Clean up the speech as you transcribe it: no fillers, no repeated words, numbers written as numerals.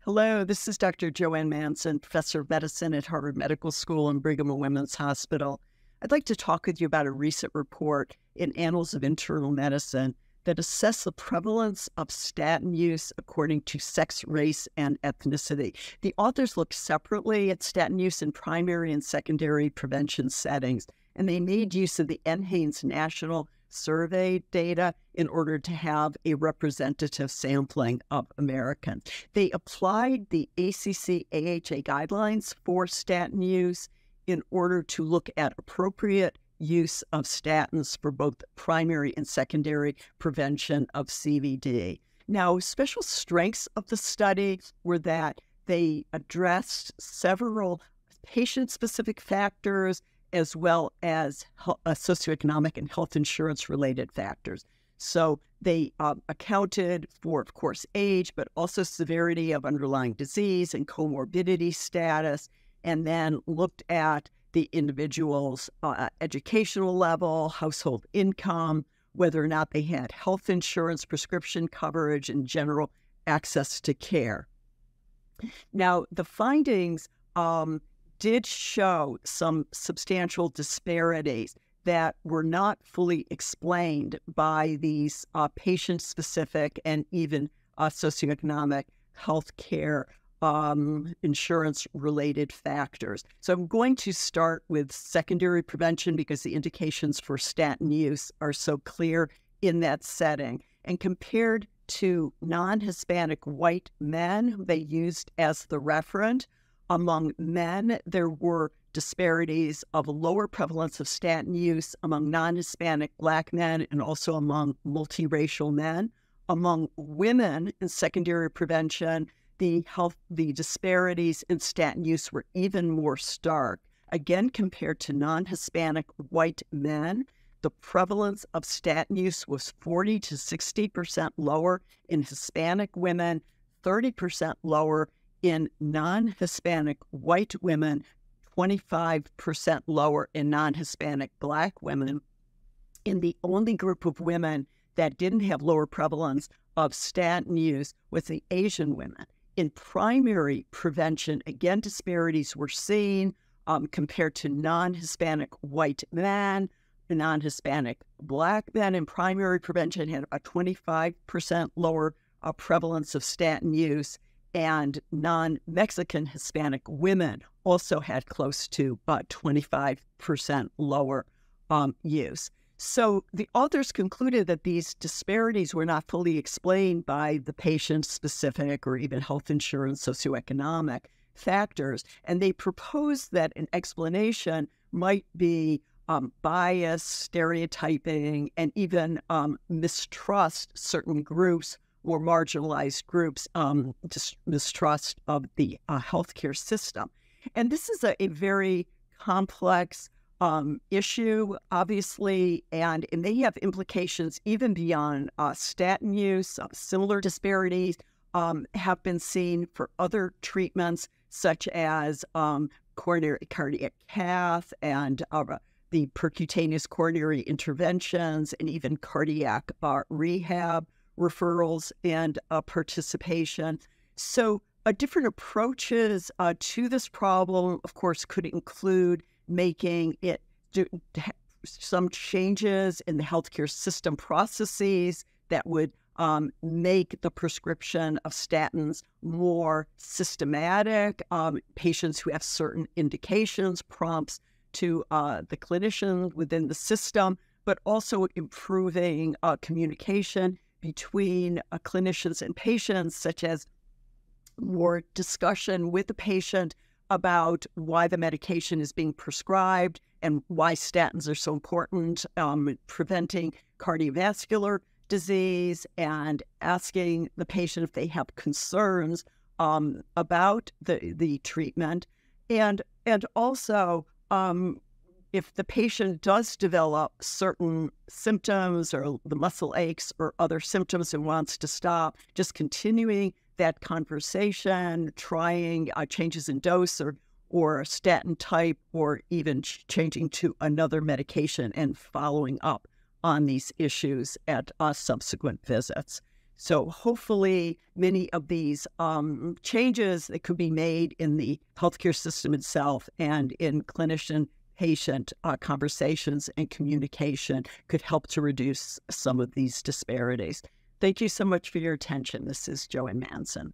Hello, this is Dr. JoAnn Manson, professor of medicine at Harvard Medical School and Brigham and Women's Hospital. I'd like to talk with you about a recent report in Annals of Internal Medicine that assessed the prevalence of statin use according to sex, race, and ethnicity. The authors looked separately at statin use in primary and secondary prevention settings, and they made use of the NHANES National Survey data in order to have a representative sampling of Americans. They applied the ACC-AHA guidelines for statin use in order to look at appropriate use of statins for both primary and secondary prevention of CVD. Now, special strengths of the study were that they addressed several patient-specific factors as well as socioeconomic and health insurance-related factors. So they accounted for, of course, age, but also severity of underlying disease and comorbidity status, and then looked at the individual's educational level, household income, whether or not they had health insurance, prescription coverage, and general access to care. Now, the findings did show some substantial disparities that were not fully explained by these patient-specific and even socioeconomic healthcare insurance-related factors. So I'm going to start with secondary prevention because the indications for statin use are so clear in that setting. And compared to non-Hispanic white men who they used as the referent, among men, there were disparities of lower prevalence of statin use among non-Hispanic Black men and also among multiracial men. Among women in secondary prevention, the disparities in statin use were even more stark. Again, compared to non-Hispanic white men, the prevalence of statin use was 40 to 60% lower in Hispanic women, 30% lower in non-Hispanic white women, 25% lower in non-Hispanic Black women. In the only group of women that didn't have lower prevalence of statin use was the Asian women. In primary prevention, again, disparities were seen compared to non-Hispanic white men. Non-Hispanic Black men in primary prevention had a 25% lower prevalence of statin use, and non-Mexican Hispanic women also had close to 25% lower use. So the authors concluded that these disparities were not fully explained by the patient-specific or even health insurance socioeconomic factors, and they proposed that an explanation might be bias, stereotyping, and even mistrust certain groups or marginalized groups, mistrust of the healthcare system. And this is a very complex issue, obviously, and it may have implications even beyond statin use. Similar disparities have been seen for other treatments, such as coronary cardiac cath and the percutaneous coronary interventions and even cardiac rehab referrals and participation. So different approaches to this problem, of course, could include making it some changes in the healthcare system processes that would make the prescription of statins more systematic. Patients who have certain indications, prompts to the clinician within the system, but also improving communication between clinicians and patients, such as more discussion with the patient about why the medication is being prescribed and why statins are so important, preventing cardiovascular disease, and asking the patient if they have concerns about the treatment, and also if the patient does develop certain symptoms or the muscle aches or other symptoms and wants to stop, just continuing that conversation, trying changes in dose or statin type, or even changing to another medication and following up on these issues at subsequent visits. So hopefully many of these changes that could be made in the healthcare system itself and in clinician-patient conversations and communication could help to reduce some of these disparities. Thank you so much for your attention. This is JoAnn Manson.